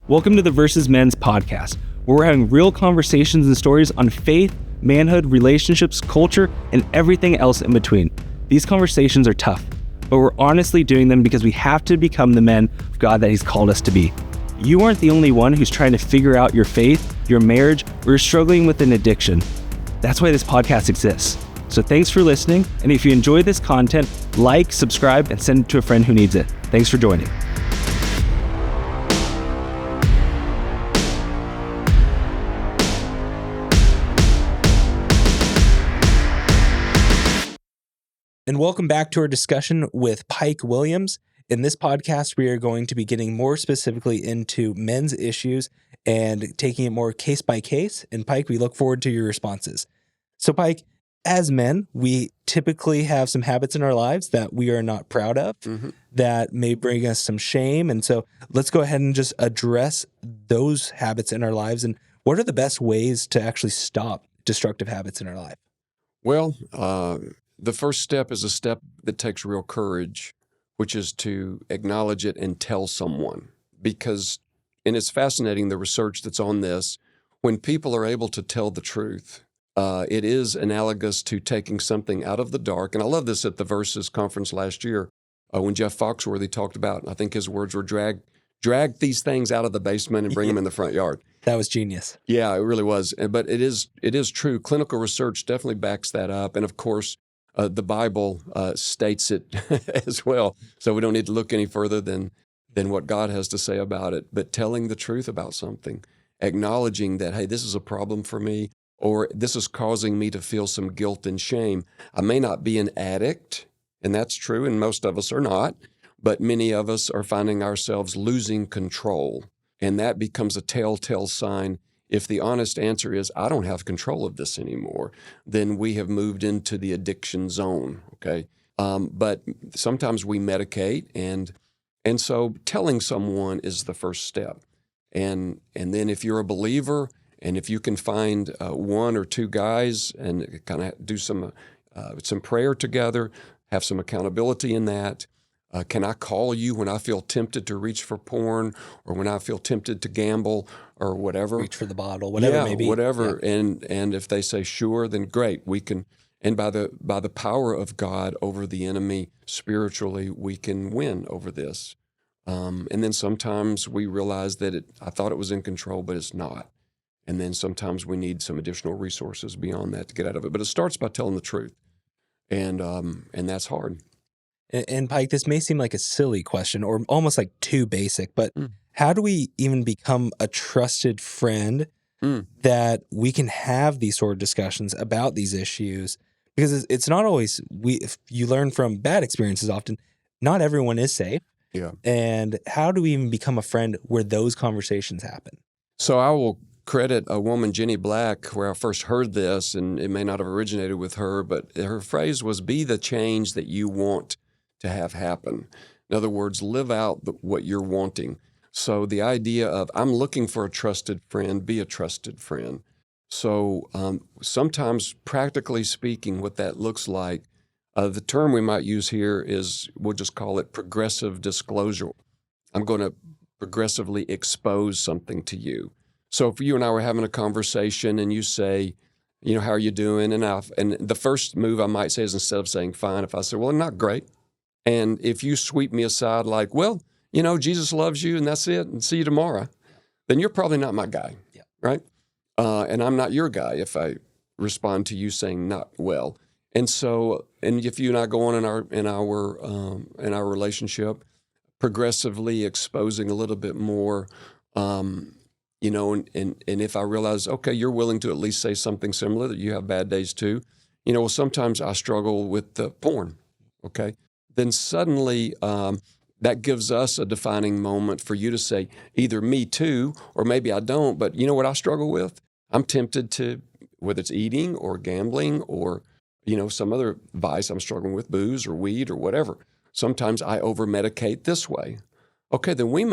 Welcome to the Versus Men's podcast, where we're having real conversations and stories on faith, manhood, relationships, culture, and everything else in between. These conversations are tough, but we're honestly doing them because we have to become the men of God that He's called us to be. You aren't the only one who's trying to figure out your faith, your marriage, or you're struggling with an addiction. That's why this podcast exists. So thanks for listening, and if you enjoy this content, like, subscribe, and send it to a friend who needs it. Thanks for joining. And welcome back to our discussion with Pike Williams. In this podcast, we are going to be getting more specifically into men's issues and taking it more case by case. And Pike, we look forward to your responses. So Pike, as men, we typically have some habits in our lives that we are not proud of, that may bring us some shame. And so let's go ahead and just address those habits in our lives. And what are the best ways to actually stop destructive habits in our life? Well, the first step is a step that takes real courage, which is to acknowledge it and tell someone. Because, and it's fascinating, the research that's on this, when people are able to tell the truth, it is analogous to taking something out of the dark. And I love this at the Versus conference last year when Jeff Foxworthy talked about, I think his words were, drag these things out of the basement and bring them in the front yard. That was genius. Yeah, it really was. But it is true. Clinical research definitely backs that up. And of course, the Bible states it as well. So we don't need to look any further than what God has to say about it. But telling the truth about something, acknowledging that, hey, this is a problem for me, or this is causing me to feel some guilt and shame. I may not be an addict, and that's true, and most of us are not, but many of us are finding ourselves losing control. And that becomes a telltale sign. If the honest answer is, I don't have control of this anymore, then we have moved into the addiction zone, okay? But sometimes we medicate, and so telling someone is the first step. And then if you're a believer, and if you can find one or two guys and kind of do some prayer together, have some accountability in that. Can I call you when I feel tempted to reach for porn, or when I feel tempted to gamble, or whatever? Reach for the bottle, whatever it may be. Whatever. Yeah. And if they say sure, then great. We can, and by the power of God over the enemy spiritually, we can win over this. And then sometimes we realize that I thought it was in control, but it's not. And then sometimes we need some additional resources beyond that to get out of it. But it starts by telling the truth, and that's hard. And Pike, this may seem like a silly question or almost like too basic, but how do we even become a trusted friend that we can have these sort of discussions about these issues? Because it's not always, if you learn from bad experiences often, not everyone is safe. Yeah. And how do we even become a friend where those conversations happen? So I will credit a woman, Jenny Black, where I first heard this, and it may not have originated with her, but her phrase was, be the change that you want to have happen. In other words, live out what you're wanting. So the idea of, I'm looking for a trusted friend, be a trusted friend. So sometimes, practically speaking, what that looks like, the term we might use here is, we'll just call it progressive disclosure. I'm going to progressively expose something to you. So if you and I were having a conversation and you say, how are you doing? And the first move I might say is, instead of saying fine, if I say, well, not great. And if you sweep me aside like, well, Jesus loves you and that's it, and see you tomorrow, then you're probably not my guy, right? And I'm not your guy if I respond to you saying not well. And so, and if you and I go on in our relationship, progressively exposing a little bit more, and if I realize, okay, you're willing to at least say something similar, that you have bad days too, well, sometimes I struggle with the porn, okay? Then suddenly that gives us a defining moment for you to say, either me too, or maybe I don't, but you know what I struggle with? I'm tempted to, whether it's eating or gambling or, some other vice I'm struggling with, booze or weed or whatever. Sometimes I over-medicate this way. Okay, then we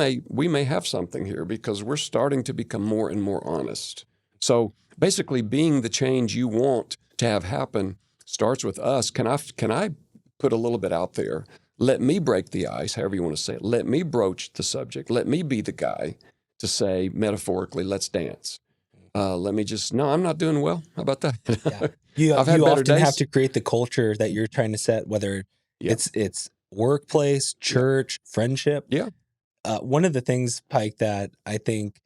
may have something here, because we're starting to become more and more honest. So basically, being the change you want to have happen starts with us. Can I put a little bit out there? Let me break the ice, however you want to say it. Let me broach the subject. Let me be the guy to say metaphorically, let's dance. Let me just, no, I'm not doing well. How about that? Yeah. You I've had better often have days. to create the culture that you're trying to set, whether Yeah. it's workplace, church, friendship. Yeah. One of the things, Pike, that I think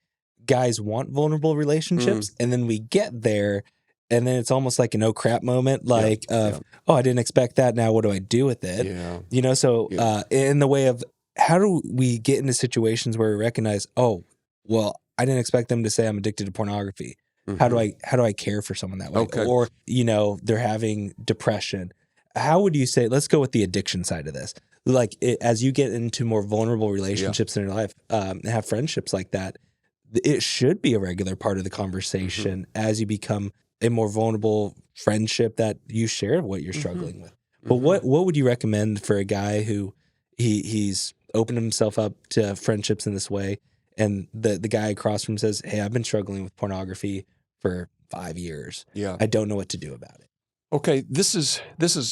guys want vulnerable relationships, and then we get there, and then it's almost like an oh crap moment, like oh, I didn't expect that. Now what do I do with it? Yeah. You know, so in the way of how do we get into situations where we recognize, oh, well, I didn't expect them to say I'm addicted to pornography. How do I care for someone that way? Okay. Or, you know, they're having depression. How would you say, let's go with the addiction side of this. Like as you get into more vulnerable relationships in your life, and have friendships like that, it should be a regular part of the conversation as you become a more vulnerable friendship that you share what you're struggling with. But what would you recommend for a guy who he's opened himself up to friendships in this way, and the guy across from him says, hey, I've been struggling with pornography for 5 years. Yeah. I don't know what to do about it. Okay, this is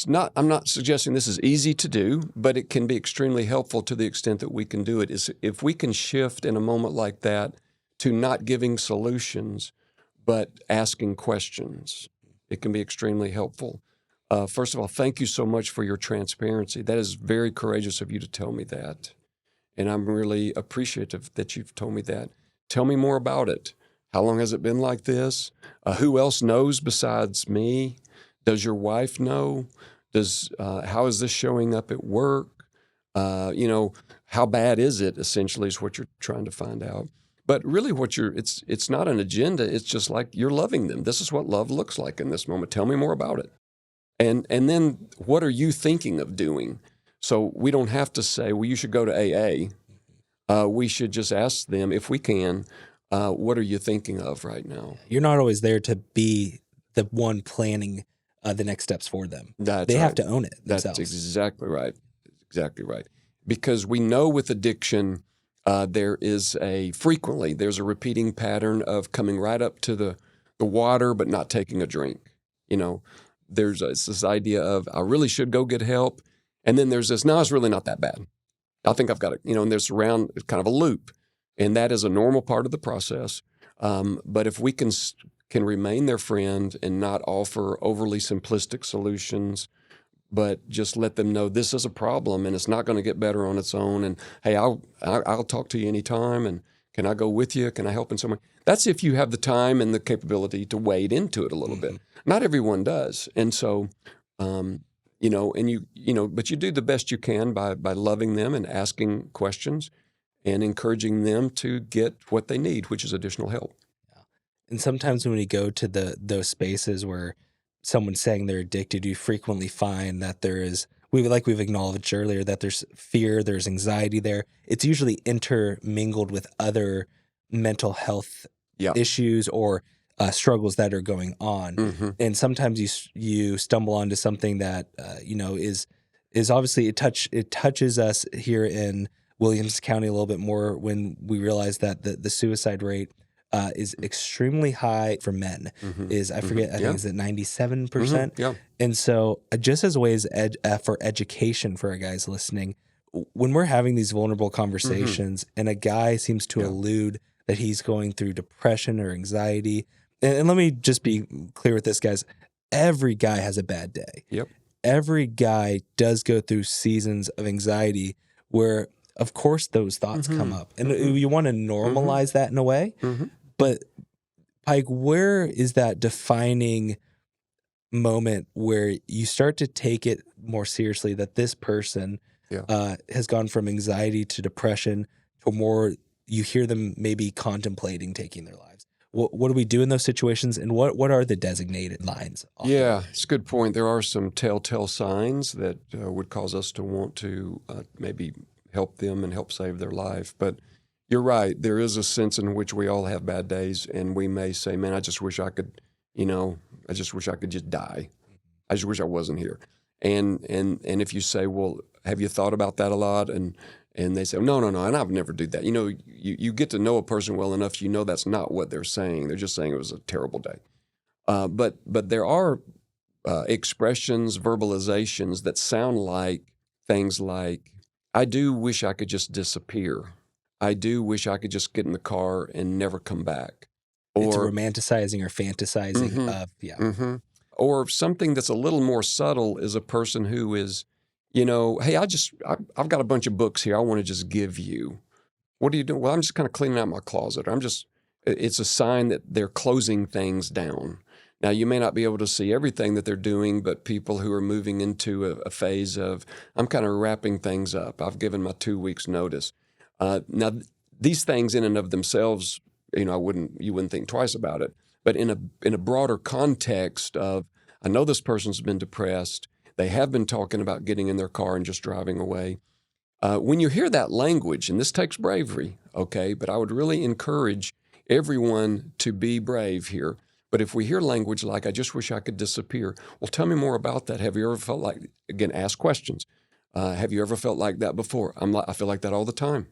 not, I'm not suggesting this is easy to do, but it can be extremely helpful to the extent that we can do it. Is if we can shift in a moment like that to not giving solutions, but asking questions, it can be extremely helpful. First of all, thank you so much for your transparency. That is very courageous of you to tell me that. And I'm really appreciative that you've told me that. Tell me more about it. How long has it been like this? Who else knows besides me? Does your wife know? How is this showing up at work? How bad is it? Essentially, is what you're trying to find out. But really, it's not an agenda. It's just like you're loving them. This is what love looks like in this moment. Tell me more about it. And then what are you thinking of doing? So we don't have to say, well, you should go to AA. We should just ask them, if we can, what are you thinking of right now? You're not always there to be the one planning the next steps for them. That's they right. have to own it themselves. That's exactly right. Exactly right. Because we know with addiction, there's a repeating pattern of coming right up to the water, but not taking a drink. It's this idea of, I really should go get help. And then there's this, no, it's really not that bad. I think I've got it, and there's kind of a loop. And that is a normal part of the process. But if we can remain their friend and not offer overly simplistic solutions, but just let them know this is a problem and it's not going to get better on its own. And hey, I'll talk to you anytime. And can I go with you? Can I help in some way? That's if you have the time and the capability to wade into it a little bit. Not everyone does. And so, but you do the best you can by loving them and asking questions and encouraging them to get what they need, which is additional help. And sometimes when we go to those spaces where someone's saying they're addicted, you frequently find that we've acknowledged earlier, that there's fear, there's anxiety there. It's usually intermingled with other mental health issues or struggles that are going on. And sometimes you stumble onto something that is obviously it touches us here in Williams County a little bit more when we realize that the suicide rate is extremely high for men. I think it's at 97%. And so just as a way for education for our guys listening, when we're having these vulnerable conversations and a guy seems to allude that he's going through depression or anxiety, and let me just be clear with this, guys, every guy has a bad day. Every guy does go through seasons of anxiety where, of course, those thoughts come up. And you want to normalize that in a way. But, Pike, where is that defining moment where you start to take it more seriously, that this person has gone from anxiety to depression to more, you hear them maybe contemplating taking their lives? What do we do in those situations, and what are the designated lines? Yeah, it's a good point. There are some telltale signs that would cause us to want to maybe help them and help save their life. But you're right. There is a sense in which we all have bad days, and we may say, man, I just wish I could just die. I just wish I wasn't here. And if you say, well, have you thought about that a lot? And they say, no, and I've never do that. You get to know a person well enough, that's not what they're saying. They're just saying it was a terrible day. But there are expressions, verbalizations that sound like things like, I do wish I could just disappear. I do wish I could just get in the car and never come back. It's romanticizing or fantasizing of, Or something that's a little more subtle is a person who is, hey, I've got a bunch of books here I want to just give you. What are you doing? Well, I'm just kind of cleaning out my closet. It's a sign that they're closing things down. Now, you may not be able to see everything that they're doing, but people who are moving into a phase of, I'm kind of wrapping things up. I've given my 2 weeks notice. Now, these things in and of themselves, you wouldn't think twice about it. But in a broader context of, I know this person's been depressed. They have been talking about getting in their car and just driving away. When you hear that language, and this takes bravery, okay, but I would really encourage everyone to be brave here. But if we hear language like, I just wish I could disappear, well, tell me more about that. Have you ever felt like, again, ask questions. Have you ever felt like that before? I feel like that all the time.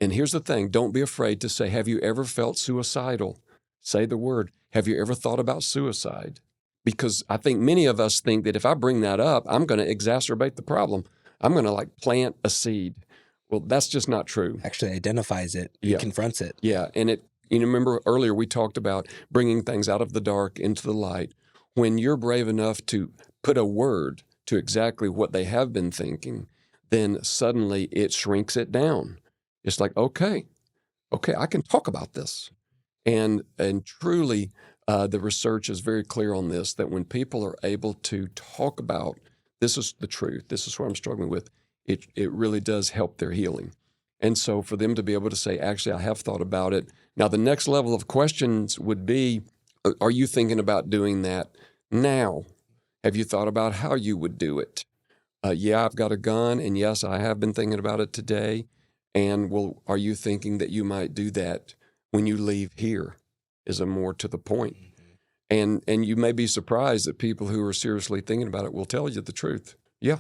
And here's the thing, don't be afraid to say, have you ever felt suicidal? Say the word. Have you ever thought about suicide? Because I think many of us think that if I bring that up, I'm going to exacerbate the problem. I'm going to plant a seed. Well, that's just not true. Actually identifies it, confronts it. Yeah, and remember earlier we talked about bringing things out of the dark into the light. When you're brave enough to put a word to exactly what they have been thinking, then suddenly it shrinks it down. It's like, okay, I can talk about this. And truly, the research is very clear on this, that when people are able to talk about, this is the truth, this is what I'm struggling with, it really does help their healing. And so for them to be able to say, actually, I have thought about it. Now, the next level of questions would be, are you thinking about doing that now? Have you thought about how you would do it? Yeah, I've got a gun, and yes, I have been thinking about it today. And well, are you thinking that you might do that when you leave here? Is a more to the point. And you may be surprised that people who are seriously thinking about it will tell you the truth. Yeah,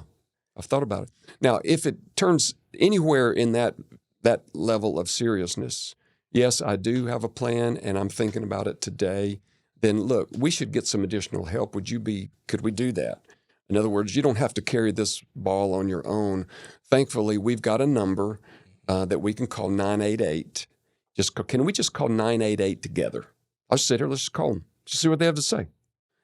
I've thought about it. Now, if it turns anywhere in that level of seriousness, yes, I do have a plan and I'm thinking about it today, then look, we should get some additional help. Could we do that? In other words, you don't have to carry this ball on your own. Thankfully, we've got a number that we can call 988. Can we just call 988 together? I'll just sit here, let's just call them. Just see what they have to say.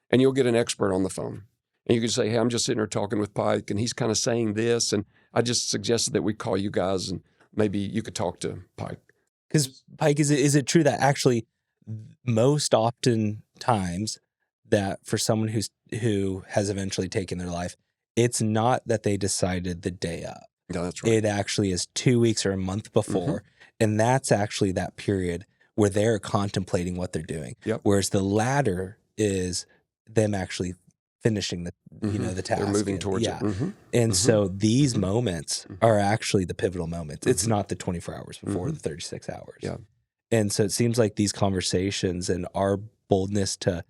And you'll get an expert on the phone. And you can say, hey, I'm just sitting here talking with Pike, and he's kind of saying this, and I just suggested that we call you guys, and maybe you could talk to Pike. Because Pike, is it true that actually most often times that for someone who has eventually taken their life, it's not that they decided the day up. Yeah, that's right. It actually is 2 weeks or a month before, and that's actually that period where they're contemplating what they're doing. Yep. Whereas the latter is them actually finishing the task. They're moving towards it. And so these moments are actually the pivotal moments. It's not the 24 hours before, the 36 hours. Yeah. And so it seems like these conversations and our boldness to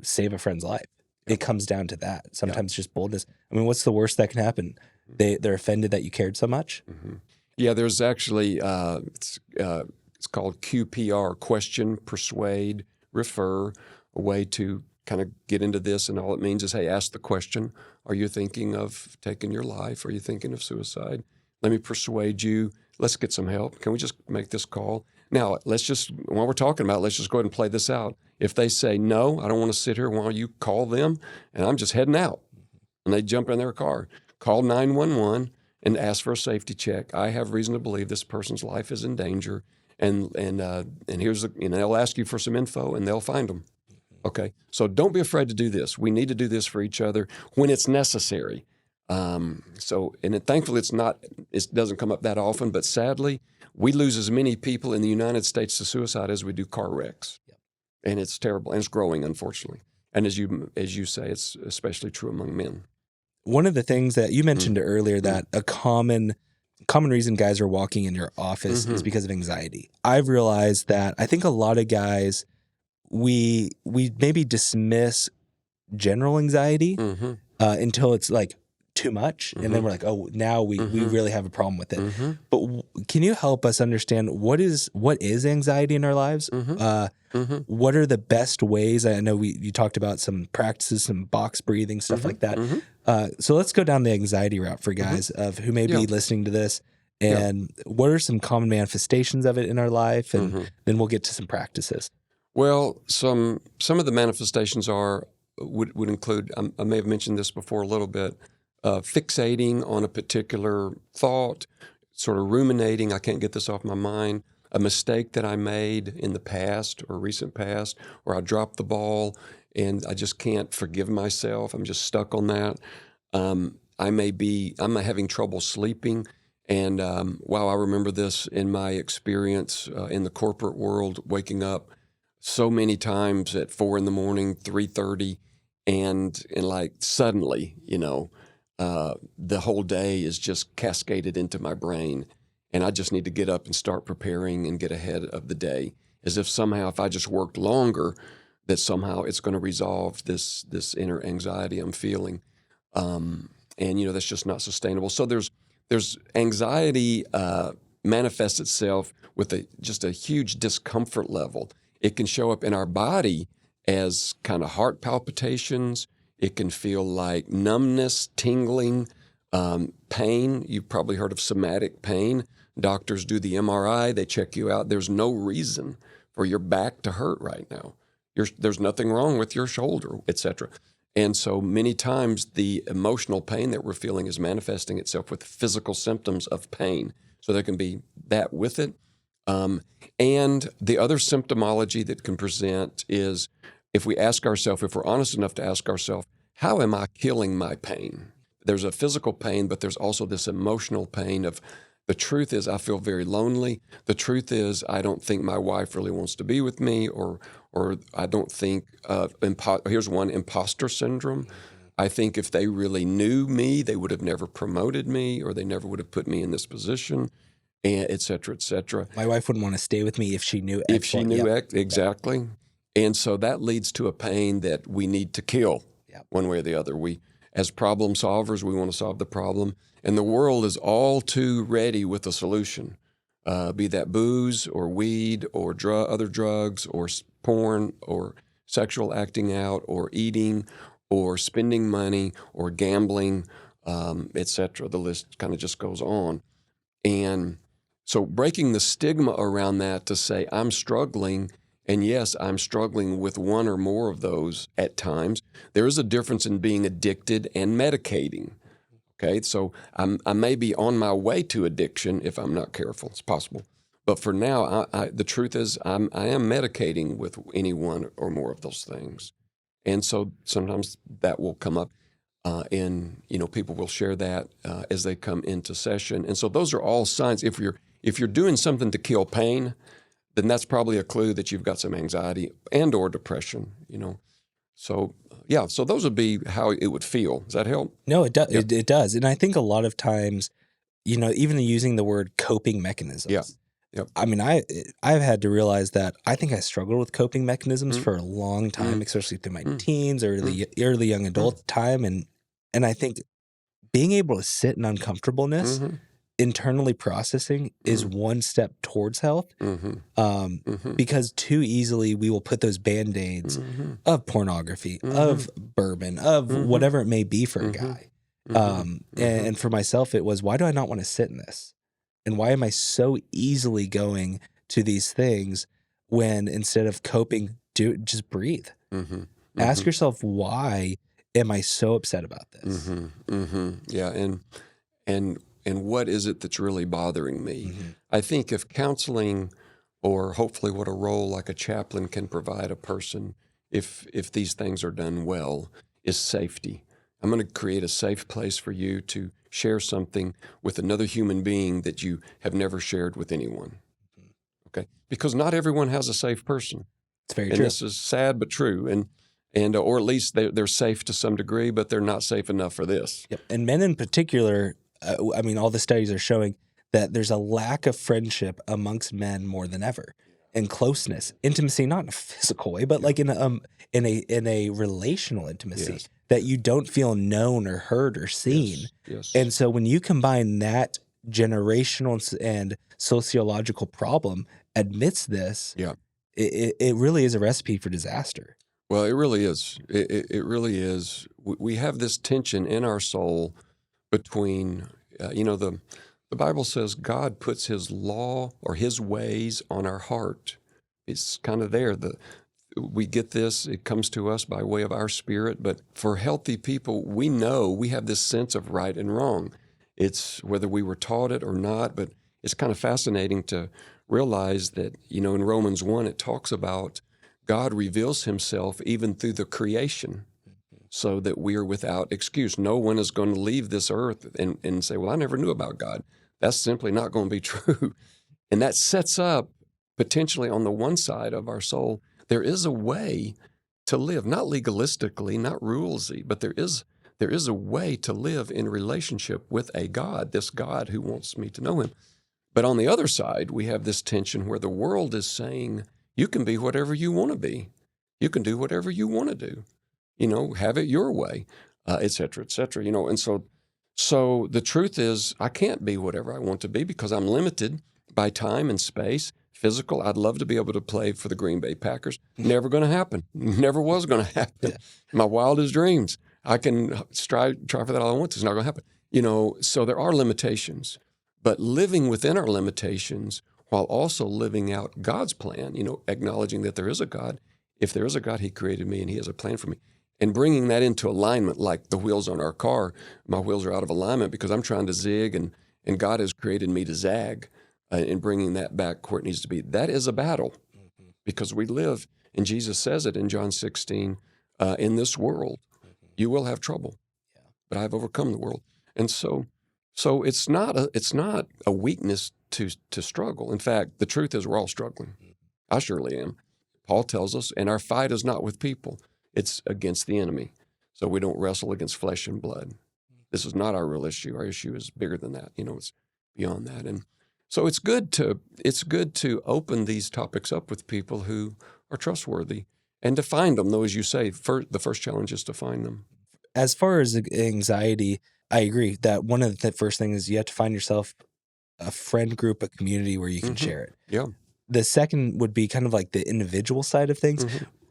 save a friend's life, it comes down to that. Sometimes just boldness. I mean, what's the worst that can happen? They're offended that you cared so much. Yeah, there's actually it's called QPR: question, persuade, refer. A way to kind of get into this, and all it means is, hey, ask the question: are you thinking of taking your life? Are you thinking of suicide? Let me persuade you. Let's get some help. Can we just make this call? Now, while we're talking about it, let's just go ahead and play this out. If they say, no, I don't want to sit here while you call them, and I'm just heading out, and they jump in their car, call 911 and ask for a safety check. I have reason to believe this person's life is in danger, and here's they'll ask you for some info, and they'll find them. Okay, so don't be afraid to do this. We need to do this for each other when it's necessary. Thankfully, it doesn't come up that often, but sadly, we lose as many people in the United States to suicide as we do car wrecks. Yep. And it's terrible, and it's growing, unfortunately. And as you say, it's especially true among men. One of the things that you mentioned earlier, that a common reason guys are walking in your office is because of anxiety. I've realized that I think a lot of guys, we maybe dismiss general anxiety until it's like too much, and then we're like, oh, now we really have a problem with it. But can you help us understand what is anxiety in our lives? What are the best ways? I know you talked about some practices, some box breathing, stuff like that. So let's go down the anxiety route for guys of who may be listening to this And what are some common manifestations of it in our life? And then we'll get to some practices. Well, some of the manifestations would include, I may have mentioned this before a little bit, fixating on a particular thought, sort of ruminating, I can't get this off my mind, a mistake that I made in the past or recent past, or I dropped the ball and I just can't forgive myself. I'm just stuck on that. I'm having trouble sleeping. And wow, I remember this in my experience in the corporate world, waking up so many times at 4 a.m, 3:30, and like suddenly, the whole day is just cascaded into my brain. And I just need to get up and start preparing and get ahead of the day, as if somehow if I just worked longer, that somehow it's going to resolve this inner anxiety I'm feeling. And, that's just not sustainable. So there's anxiety manifests itself with just a huge discomfort level. It can show up in our body as kind of heart palpitations. It can feel like numbness, tingling, pain. You've probably heard of somatic pain. Doctors do the MRI. They check you out. There's no reason for your back to hurt right now. There's nothing wrong with your shoulder, etc. And so many times the emotional pain that we're feeling is manifesting itself with physical symptoms of pain. So there can be that with it. And the other symptomology that can present is if we're honest enough to ask ourselves, how am I killing my pain? There's a physical pain, but there's also this emotional pain of, the truth is I feel very lonely. The truth is I don't think my wife really wants to be with me, or I don't think, here's one, imposter syndrome. I think if they really knew me, they would have never promoted me, or they never would have put me in this position, and et cetera, et cetera. My wife wouldn't want to stay with me if she knew X. If she knew X, exactly. And so that leads to a pain that we need to kill one way or the other. As problem solvers, we want to solve the problem. And the world is all too ready with a solution, be that booze or weed or other drugs or porn or sexual acting out or eating or spending money or gambling, et cetera. The list kind of just goes on. And so breaking the stigma around that to say, I'm struggling, and yes, I'm struggling with one or more of those at times. There is a difference in being addicted and medicating. Okay, so I may be on my way to addiction if I'm not careful. It's possible. But for now, the truth is I am medicating with any one or more of those things. And so sometimes that will come up, and people will share that as they come into session. And so those are all signs. If you're doing something to kill pain, then that's probably a clue that you've got some anxiety and or depression, So, so those would be how it would feel. Does that help? No, it does. It does. And I think a lot of times, even using the word coping mechanisms. Yeah. Yep. I mean, I've had to realize that I think I struggled with coping mechanisms for a long time, especially through my teens, early young adult time. And I think being able to sit in uncomfortableness, internally processing is one step towards health, because too easily we will put those Band-Aids of pornography, of bourbon, of whatever it may be for a guy. And for myself, it was, why do I not want to sit in this? And why am I so easily going to these things when instead of coping, just breathe? Ask yourself, why am I so upset about this? Yeah, and what is it that's really bothering me? I think if counseling, or hopefully what a role like a chaplain can provide a person, if these things are done well, is safety. I'm going to create a safe place for you to share something with another human being that you have never shared with anyone. Okay? Because not everyone has a safe person. It's very true. And this is sad but true. And or at least they're safe to some degree, but they're not safe enough for this. Yep. And men in particular, all the studies are showing that there's a lack of friendship amongst men more than ever, and closeness, intimacy, not in a physical way, but like in a relational intimacy, that you don't feel known or heard or seen. Yes. And so when you combine that generational and sociological problem amidst this, it really is a recipe for disaster. Well, it really is. It really is. We have this tension in our soul between, The Bible says God puts his law or his ways on our heart. It's kind of there. We get this, it comes to us by way of our spirit, but for healthy people, we know we have this sense of right and wrong. It's whether we were taught it or not, but it's kind of fascinating to realize that, in Romans 1, it talks about God reveals himself even through the creation so that we are without excuse. No one is going to leave this earth and say, well, I never knew about God. That's simply not going to be true. And that sets up potentially on the one side of our soul, there is a way to live, not legalistically, not rulesy, but there is a way to live in relationship with a God, this God who wants me to know him. But on the other side, we have this tension where the world is saying, you can be whatever you want to be. You can do whatever you want to do. Have it your way, et cetera, and so the truth is I can't be whatever I want to be because I'm limited by time and space, physical. I'd love to be able to play for the Green Bay Packers. Never going to happen. Never was going to happen. Yeah. My wildest dreams. I can try for that all I want to. It's not going to happen. So there are limitations, but living within our limitations while also living out God's plan, acknowledging that there is a God. If there is a God, he created me and he has a plan for me. And bringing that into alignment, like the wheels on our car, my wheels are out of alignment because I'm trying to zig, and God has created me to zag, and bringing that back where it needs to be. That is a battle because we live, and Jesus says it in John 16, in this world, you will have trouble, but I've overcome the world. And so it's not a weakness to struggle. In fact, the truth is we're all struggling. I surely am. Paul tells us, and our fight is not with people. It's against the enemy. So we don't wrestle against flesh and blood. This is not our real issue. Our issue is bigger than that. It's beyond that. And so it's good to open these topics up with people who are trustworthy and to find them, though, as you say, the first challenge is to find them. As far as anxiety, I agree that one of the first things is you have to find yourself a friend group, a community where you can share it. Yeah. The second would be kind of like the individual side of things.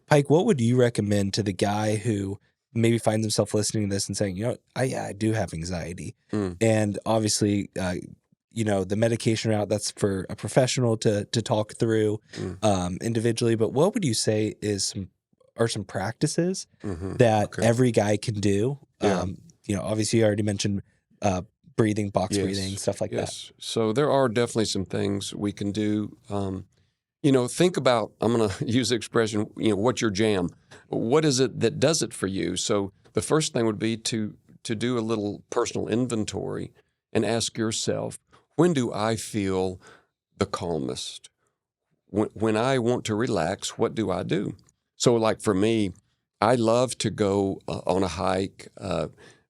Pike, what would you recommend to the guy who maybe finds himself listening to this and saying, I do have anxiety. And obviously, the medication route, that's for a professional to talk through individually. But what would you say are some practices that every guy can do? Yeah. Obviously, you already mentioned breathing, box breathing, stuff like that. So there are definitely some things we can do. Think about, I'm going to use the expression, what's your jam? What is it that does it for you? So the first thing would be to do a little personal inventory and ask yourself, when do I feel the calmest? When I want to relax, what do I do? So like for me, I love to go on a hike.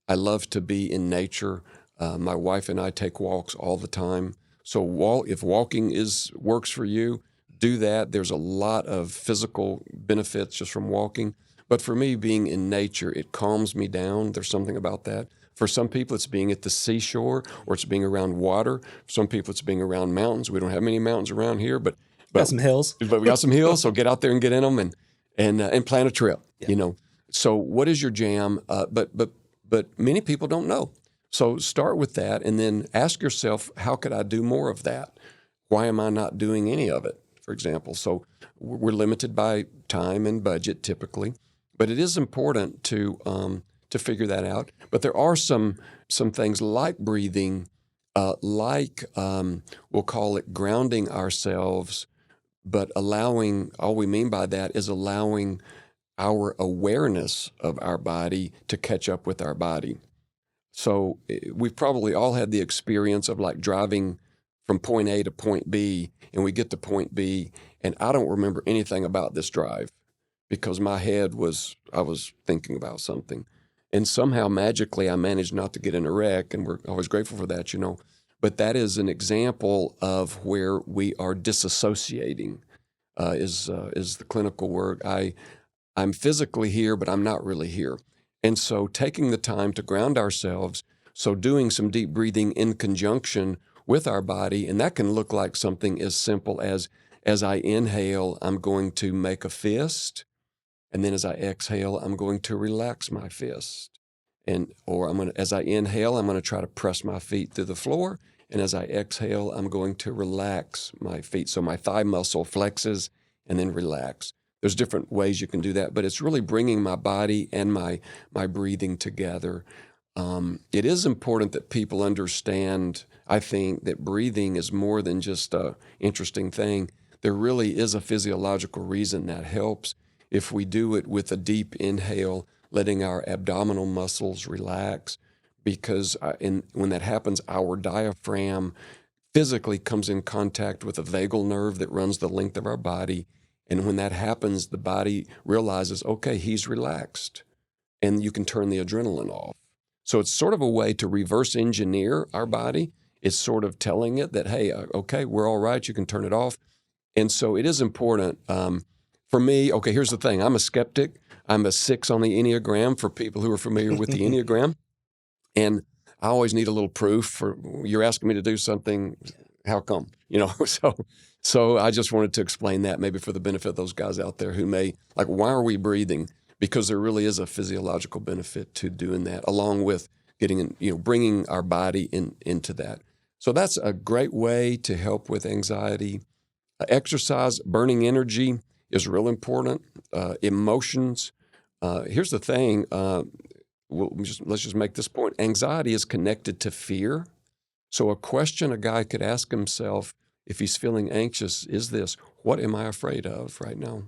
I love to be in nature. My wife and I take walks all the time. So if walking works for you, do that. There's a lot of physical benefits just from walking. But for me, being in nature, it calms me down. There's something about that. For some people, it's being at the seashore or it's being around water. For some people, it's being around mountains. We don't have many mountains around here, but got some hills. But we got some hills, so get out there and get in them and plan a trip. Yeah. So what is your jam? But many people don't know. So start with that and then ask yourself, how could I do more of that? Why am I not doing any of it, for example? So we're limited by time and budget typically, but it is important to figure that out. But there are some things like breathing, we'll call it grounding ourselves, but all we mean by that is allowing our awareness of our body to catch up with our body. So we've probably all had the experience of like driving from point A to point B, and we get to point B, and I don't remember anything about this drive because my head I was thinking about something. And somehow magically I managed not to get in a wreck, and we're always grateful for that, But that is an example of where we are disassociating, is the clinical word. I'm physically here, but I'm not really here. And so taking the time to ground ourselves, so doing some deep breathing in conjunction with our body, and that can look like something as simple as I inhale, I'm going to make a fist, and then as I exhale, I'm going to relax my fist. As I inhale, I'm going to try to press my feet through the floor, And as I exhale, I'm going to relax my feet. So my thigh muscle flexes and then relax. There's different ways you can do that, but it's really bringing my body and my breathing together. It is important that people understand, I think, that breathing is more than just an interesting thing. There really is a physiological reason that helps. If we do it with a deep inhale, letting our abdominal muscles relax, because when that happens, our diaphragm physically comes in contact with a vagal nerve that runs the length of our body. And when that happens, the body realizes, okay, he's relaxed, and you can turn the adrenaline off. So it's sort of a way to reverse engineer our body. It's sort of telling it that, hey, okay, we're all right, you can turn it off. And so it is important. For me, okay, here's the thing. I'm a skeptic. I'm a 6 on the Enneagram for people who are familiar with the Enneagram. And I always need a little proof for, you're asking me to do something, how come? So I just wanted to explain that maybe for the benefit of those guys out there who may, like, why are we breathing? Because there really is a physiological benefit to doing that, along with bringing our body into that. So that's a great way to help with anxiety. Exercise, burning energy is real important. Emotions. Here's the thing. Let's just make this point. Anxiety is connected to fear. So a question a guy could ask himself if he's feeling anxious is this: what am I afraid of right now?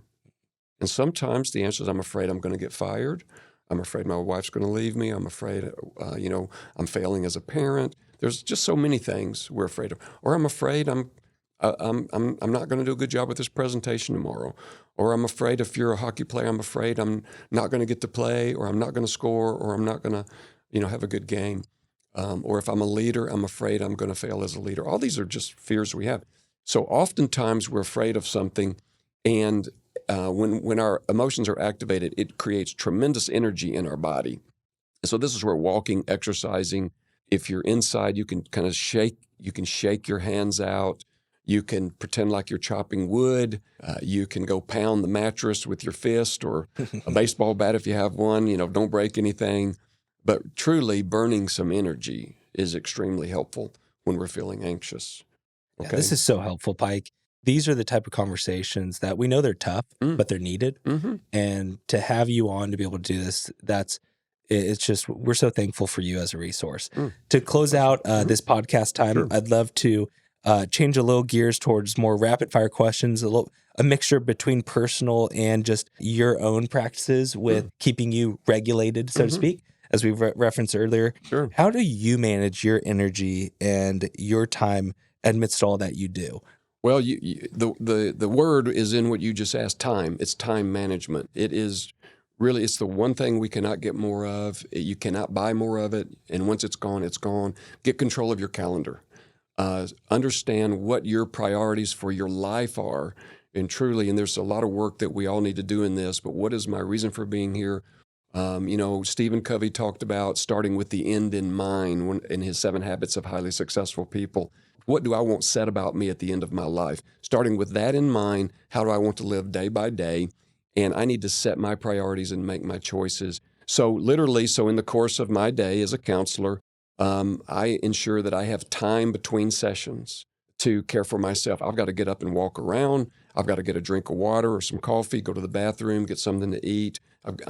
And sometimes the answer is, I'm afraid I'm going to get fired. I'm afraid my wife's going to leave me. I'm afraid, I'm failing as a parent. There's just so many things we're afraid of. Or I'm afraid I'm not going to do a good job with this presentation tomorrow. Or I'm afraid, if you're a hockey player, I'm afraid I'm not going to get to play, or I'm not going to score, or I'm not going to, have a good game. Or if I'm a leader, I'm afraid I'm going to fail as a leader. All these are just fears we have. So oftentimes we're afraid of something, and when our emotions are activated, it creates tremendous energy in our body. So this is where walking, exercising, if you're inside, you can kind of shake your hands out. You can pretend like you're chopping wood. You can go pound the mattress with your fist or a baseball bat if you have one. Don't break anything. But truly, burning some energy is extremely helpful when we're feeling anxious. Okay? Yeah, this is so helpful, Pike. These are the type of conversations that we know they're tough, but they're needed. Mm-hmm. And to have you on to be able to do this, it's just, we're so thankful for you as a resource. To close out this podcast time, sure, I'd love to change a little gears towards more rapid fire questions, a mixture between personal and just your own practices with keeping you regulated, so to speak, as we referenced earlier. Sure. How do you manage your energy and your time amidst all that you do? Well, the word is in what you just asked, time. It's time management. It is really, it's the one thing we cannot get more of. You cannot buy more of it. And once it's gone, it's gone. Get control of your calendar. Understand what your priorities for your life are. And truly, and there's a lot of work that we all need to do in this, but what is my reason for being here? Stephen Covey talked about starting with the end in mind in his 7 Habits of Highly Successful People. What do I want said about me at the end of my life? Starting with that in mind, how do I want to live day by day? And I need to set my priorities and make my choices. So literally, in the course of my day as a counselor, I ensure that I have time between sessions to care for myself. I've got to get up and walk around. I've got to get a drink of water or some coffee, go to the bathroom, get something to eat.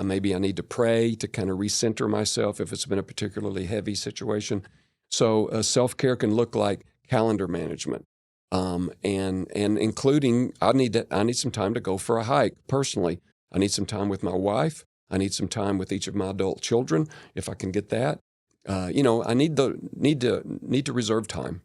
Maybe I need to pray to kind of recenter myself if it's been a particularly heavy situation. So self-care can look like calendar management, and including I need some time to go for a hike personally. I need some time with my wife. I need some time with each of my adult children if I can get that. I need to reserve time,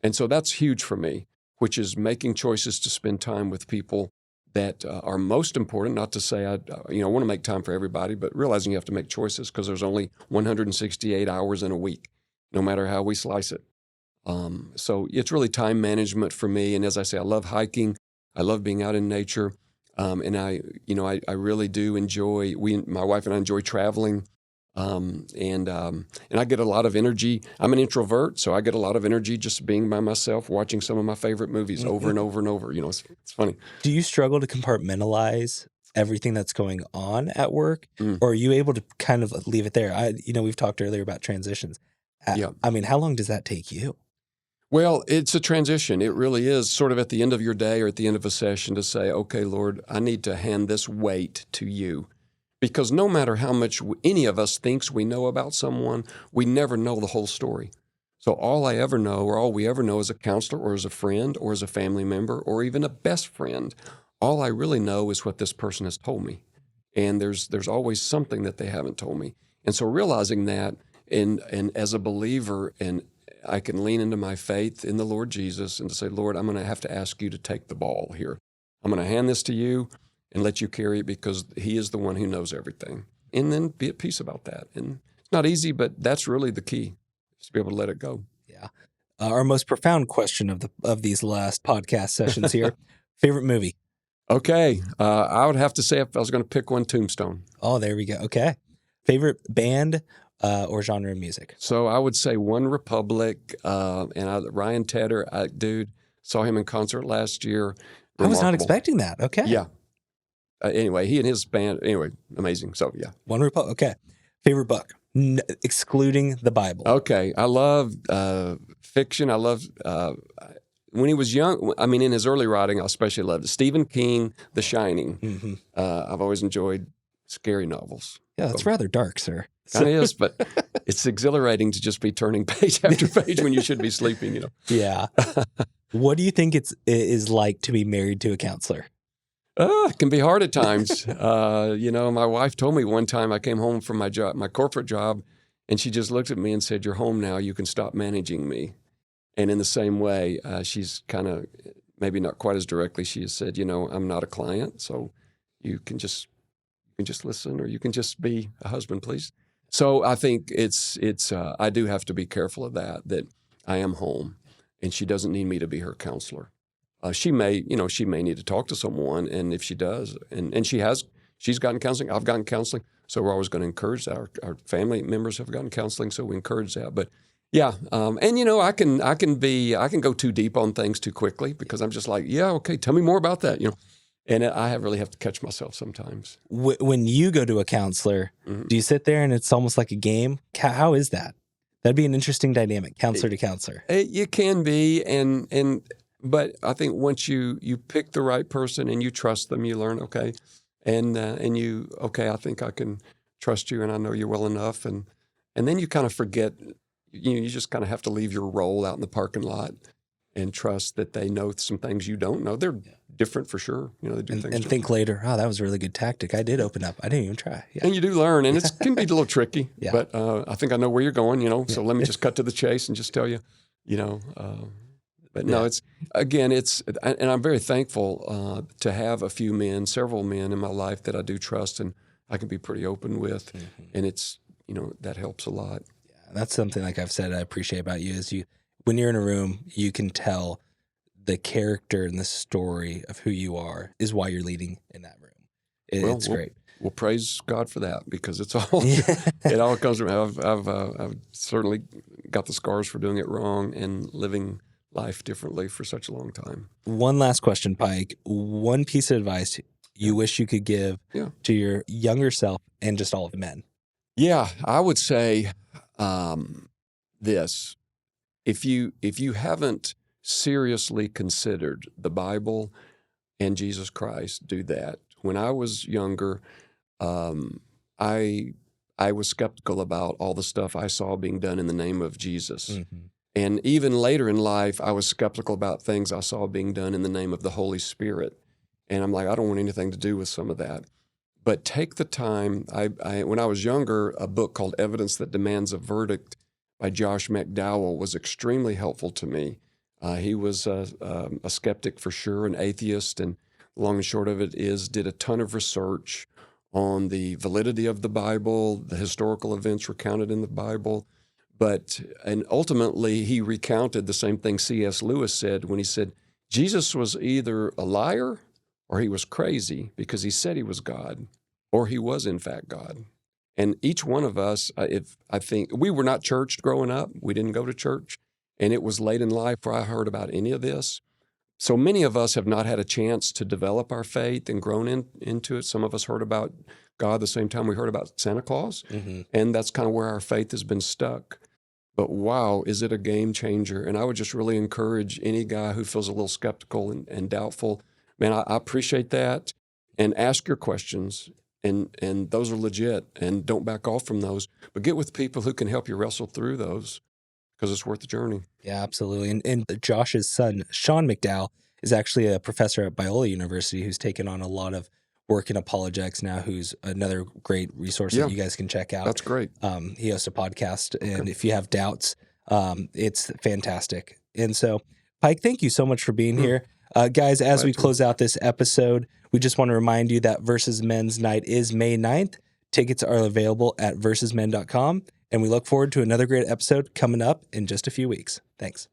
and so that's huge for me, which is making choices to spend time with people that are most important. Not to say I want to make time for everybody, but realizing you have to make choices because there's only 168 hours in a week, no matter how we slice it. So it's really time management for me. And as I say, I love hiking. I love being out in nature. And I really do enjoy, my wife and I enjoy traveling. And I get a lot of energy. I'm an introvert, so I get a lot of energy just being by myself, watching some of my favorite movies over and over and over. It's funny. Do you struggle to compartmentalize everything that's going on at work, or are you able to kind of leave it there? We've talked earlier about transitions. Yeah. I mean, how long does that take you? Well, it's a transition. It really is sort of at the end of your day or at the end of a session to say, okay, Lord, I need to hand this weight to you. Because no matter how much any of us thinks we know about someone, we never know the whole story. So all I ever know, or all we ever know as a counselor or as a friend or as a family member or even a best friend, all I really know is what this person has told me. And there's always something that they haven't told me. And so realizing that, and as a believer, and I can lean into my faith in the Lord Jesus and to say, Lord, I'm going to have to ask you to take the ball here. I'm going to hand this to you and let you carry it because he is the one who knows everything. And then be at peace about that. And it's not easy, but that's really the key, is to be able to let it go. Yeah. Our most profound question of these last podcast sessions here. Favorite movie? Okay. I would have to say, if I was going to pick one, Tombstone. Oh, there we go. Okay. Favorite band or genre of music? So I would say One Republic, Ryan Tedder, dude, saw him in concert last year. I was not Remarkable. expecting that. Okay. Yeah. Anyway, he and his band, amazing. So, yeah. One Republic. Okay. Favorite book, excluding the Bible. Okay. I love fiction. I love, when he was young, in his early writing, I especially loved Stephen King, The Shining. Mm-hmm. I've always enjoyed scary novels. Yeah, that's rather dark, sir. Kind of is, but it's exhilarating to just be turning page after page when you should be sleeping, Yeah. What do you think it is like to be married to a counselor? It can be hard at times. My wife told me one time I came home from my job, my corporate job, and she just looked at me and said, "You're home now. You can stop managing me." And in the same way, she's kind of, maybe not quite as directly, she has said, I'm not a client, so you can just listen, or you can just be a husband, please. So I think it's I do have to be careful of that I am home, and she doesn't need me to be her counselor. She may need to talk to someone, and if she does, and she's gotten counseling, I've gotten counseling, so we're always going to encourage that. Our family members have gotten counseling, so we encourage that. But yeah, I can go too deep on things too quickly because I'm just like, yeah, okay, tell me more about that, and I really have to catch myself sometimes. When you go to a counselor, Mm-hmm. do you sit there and it's almost like a game? How is that? That'd be an interesting dynamic, counselor to counselor. It can be, but I think once you pick the right person and you trust them, you learn, okay, I think I can trust you and I know you well enough, and then you kind of forget, you just kind of have to leave your role out in the parking lot and trust that they know some things you don't know. They're different for sure. They do things. And think later, oh, that was a really good tactic. I did open up. I didn't even try. Yeah. And you do learn, and it can be a little tricky. Yeah. But I think I know where you're going. So let me just cut to the chase and just tell you, But no, and I'm very thankful to have several men in my life that I do trust and I can be pretty open with, and it's that helps a lot. Yeah, that's something, like I've said, I appreciate about you is when you're in a room, you can tell the character and the story of who you are is why you're leading in that room. It's great. Well, praise God for that, because it's all it all comes from. I've certainly got the scars for doing it wrong and living life differently for such a long time. One last question, Pike. One piece of advice you wish you could give to your younger self and just all of the men. Yeah, I would say this. If you haven't seriously considered the Bible and Jesus Christ, do that. When I was younger, I was skeptical about all the stuff I saw being done in the name of Jesus. Mm-hmm. And even later in life, I was skeptical about things I saw being done in the name of the Holy Spirit. And I'm like, I don't want anything to do with some of that. But take the time. When I was younger, a book called Evidence That Demands a Verdict by Josh McDowell was extremely helpful to me. He was a skeptic for sure, an atheist, and long and short of it is did a ton of research on the validity of the Bible, the historical events recounted in the Bible. And ultimately, he recounted the same thing C.S. Lewis said when he said, Jesus was either a liar or he was crazy because he said he was God, or he was in fact God. And each one of us, I think, we were not churched growing up. We didn't go to church. And it was late in life where I heard about any of this. So many of us have not had a chance to develop our faith and grown into it. Some of us heard about God the same time we heard about Santa Claus. Mm-hmm. And that's kind of where our faith has been stuck. But wow, is it a game changer? And I would just really encourage any guy who feels a little skeptical and doubtful, man, I appreciate that. And ask your questions. And those are legit. And don't back off from those. But get with people who can help you wrestle through those, because it's worth the journey. Yeah, absolutely. And Josh's son, Sean McDowell, is actually a professor at Biola University who's taken on a lot of work in apologetics now, who's another great resource that you guys can check out. That's great. He hosts a podcast, and if you have doubts, it's fantastic. And so, Pike, thank you so much for being here. Guys, as we close out this episode, we just want to remind you that Versus Men's Night is May 9th. Tickets are available at versusmen.com, and we look forward to another great episode coming up in just a few weeks. Thanks.